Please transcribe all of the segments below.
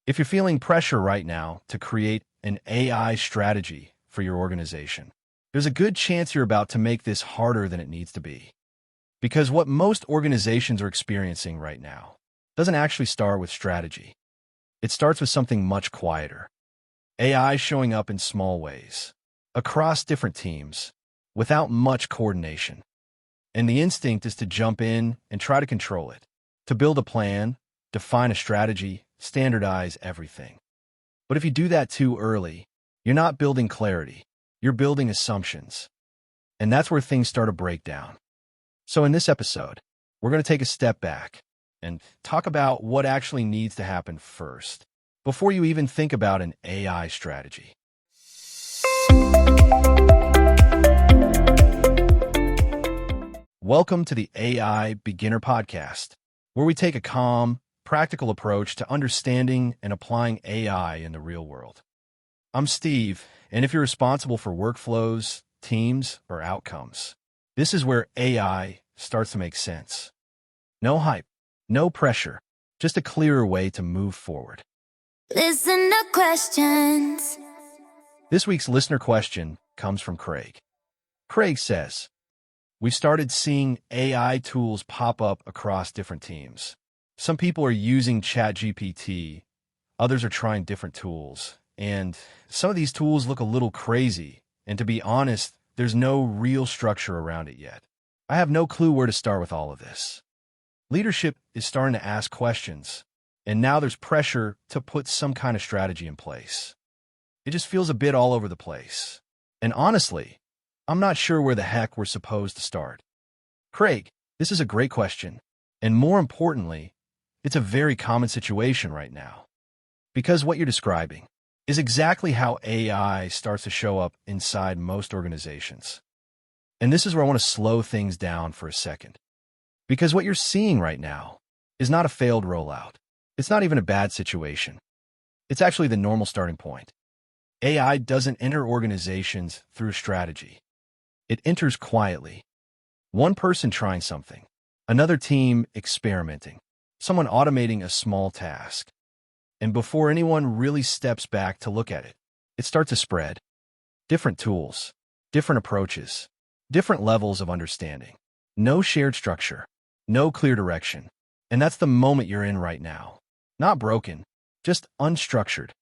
If you're feeling pressure right now to create an AI strategy for your organization, there's a good chance you're about to make this harder than it needs to be. Because what most organizations are experiencing right now doesn't actually start with strategy. It starts with something much quieter. AI showing up in small ways, across different teams, without much coordination. And the instinct is to jump in and try to control it, to build a plan, define a strategy, standardize everything. But if you do that too early, you're not building clarity, you're building assumptions. And that's where things start to break down. So in this episode, we're going to take a step back and talk about what actually needs to happen first, before you even think about an AI strategy. Welcome to the AI Beginner Podcast, where we take a calm, practical approach to understanding and applying AI in the real world. I'm Steve, and if you're responsible for workflows, teams, or outcomes, this is where AI starts to make sense. No hype, no pressure, just a clearer way to move forward. Listen to questions. This week's listener question comes from Craig. Craig says, "We've started seeing AI tools pop up across different teams. Some people are using ChatGPT, others are trying different tools, and some of these tools look a little crazy, and to be honest, there's no real structure around it yet. I have no clue where to start with all of this. Leadership is starting to ask questions, and now there's pressure to put some kind of strategy in place. It just feels a bit all over the place. And honestly, I'm not sure where the heck we're supposed to start." Craig, this is a great question, and more importantly, it's a very common situation right now. Because what you're describing is exactly how AI starts to show up inside most organizations. And this is where I want to slow things down for a second. Because what you're seeing right now is not a failed rollout. It's not even a bad situation. It's actually the normal starting point. AI doesn't enter organizations through strategy. It enters quietly. One person trying something, another team experimenting, someone automating a small task. And before anyone really steps back to look at it, it starts to spread. Different tools, different approaches, different levels of understanding. No shared structure, no clear direction. And that's the moment you're in right now. Not broken, just unstructured.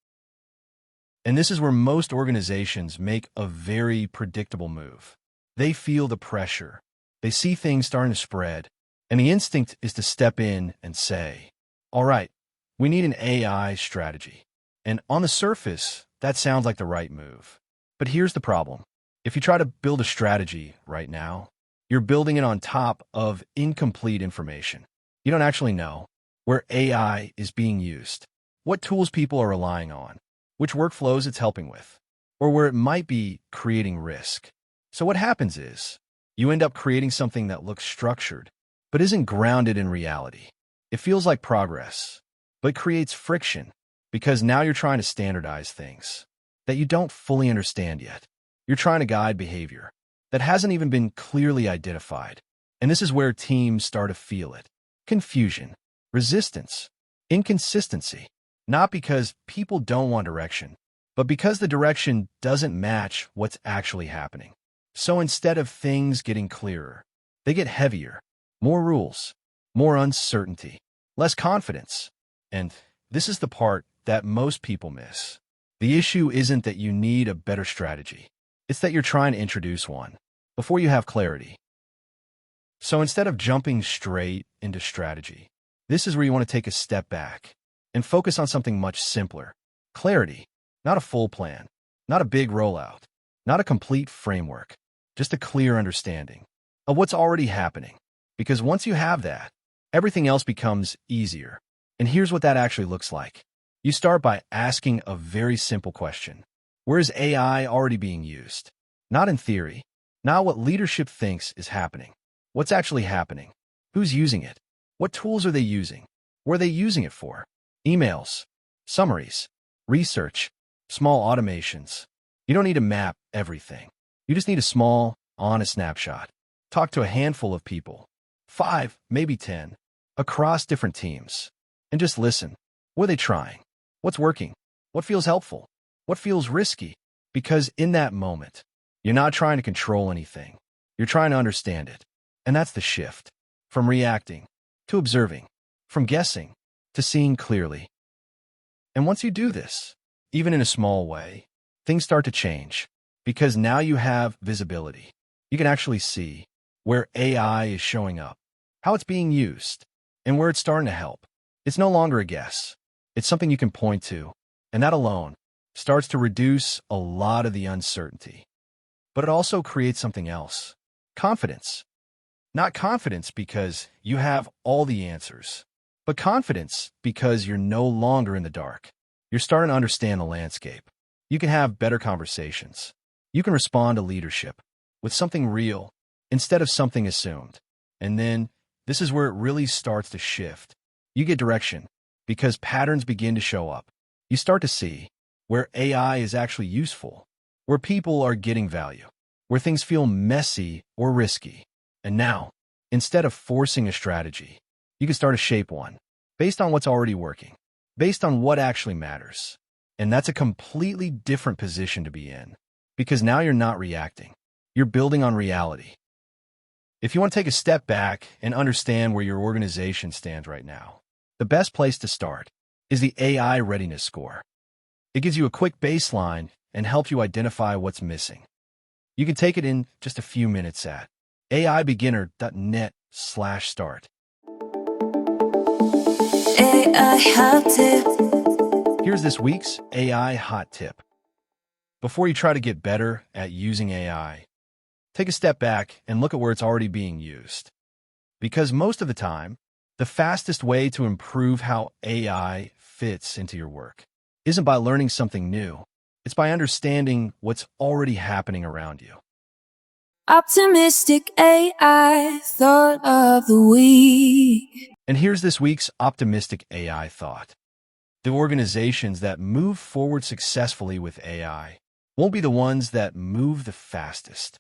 And this is where most organizations make a very predictable move. They feel the pressure. They see things starting to spread, and the instinct is to step in and say, "All right, we need an AI strategy." And on the surface, that sounds like the right move. But here's the problem. If you try to build a strategy right now, you're building it on top of incomplete information. You don't actually know where AI is being used, what tools people are relying on, which workflows it's helping with, or where it might be creating risk. So what happens is, you end up creating something that looks structured, but isn't grounded in reality. It feels like progress, but creates friction, because now you're trying to standardize things that you don't fully understand yet. You're trying to guide behavior that hasn't even been clearly identified. And this is where teams start to feel it. Confusion, resistance, inconsistency. Not because people don't want direction, but because the direction doesn't match what's actually happening. So instead of things getting clearer, they get heavier. More rules, more uncertainty, less confidence. And this is the part that most people miss. The issue isn't that you need a better strategy. It's that you're trying to introduce one before you have clarity. So instead of jumping straight into strategy, this is where you want to take a step back and focus on something much simpler. Clarity, not a full plan, not a big rollout, not a complete framework, just a clear understanding of what's already happening. Because once you have that, everything else becomes easier. And here's what that actually looks like. You start by asking a very simple question. Where is AI already being used? Not in theory, not what leadership thinks is happening. What's actually happening? Who's using it? What tools are they using? What are they using it for? Emails, summaries, research, small automations. You don't need to map everything. You just need a small, honest snapshot. Talk to a handful of people, 5, maybe 10, across different teams, and just listen. What are they trying? What's working? What feels helpful? What feels risky? Because in that moment, you're not trying to control anything. You're trying to understand it. And that's the shift. From reacting to observing. From guessing to seeing clearly. And once you do this, even in a small way, things start to change. Because now you have visibility. You can actually see where AI is showing up, how it's being used, and where it's starting to help. It's no longer a guess. It's something you can point to, and that alone starts to reduce a lot of the uncertainty. But it also creates something else. Confidence. Not confidence because you have all the answers, but confidence because you're no longer in the dark. You're starting to understand the landscape. You can have better conversations. You can respond to leadership with something real instead of something assumed. And then this is where it really starts to shift. You get direction because patterns begin to show up. You start to see where AI is actually useful, where people are getting value, where things feel messy or risky. And now, instead of forcing a strategy, you can start to shape one based on what's already working, based on what actually matters. And that's a completely different position to be in. Because now you're not reacting. You're building on reality. If you want to take a step back and understand where your organization stands right now, the best place to start is the AI Readiness Score. It gives you a quick baseline and helps you identify what's missing. You can take it in just a few minutes at aibeginner.net/start. AI hot tip. Here's this week's AI hot tip. Before you try to get better at using AI, take a step back and look at where it's already being used. Because most of the time, the fastest way to improve how AI fits into your work isn't by learning something new. It's by understanding what's already happening around you. Optimistic AI thought of the week. And here's this week's optimistic AI thought. The organizations that move forward successfully with AI won't be the ones that move the fastest.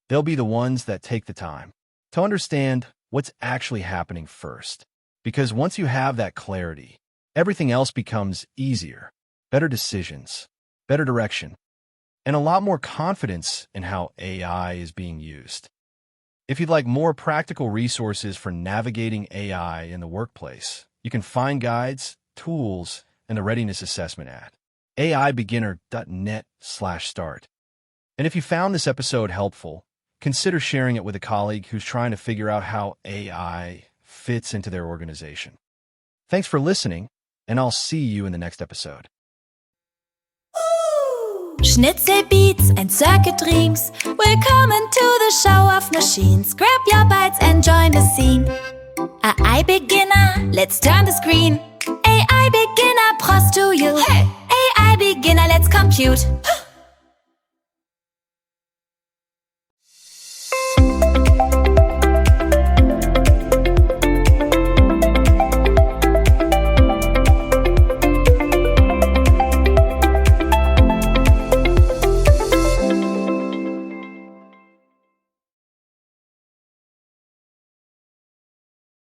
They'll be the ones that take the time to understand what's actually happening first. Because once you have that clarity, everything else becomes easier, better decisions, better direction, and a lot more confidence in how AI is being used. If you'd like more practical resources for navigating AI in the workplace, you can find guides, tools, and the readiness assessment at aibeginner.net/start. And if you found this episode helpful, consider sharing it with a colleague who's trying to figure out how AI fits into their organization. Thanks for listening, and I'll see you in the next episode. Schnitzelbeats and circuit dreams. Welcome to the show of machines. Grab your bites and join the scene. AI beginner, let's turn the screen. AI beginner, pros to you. Hey! AI beginner, let's compute.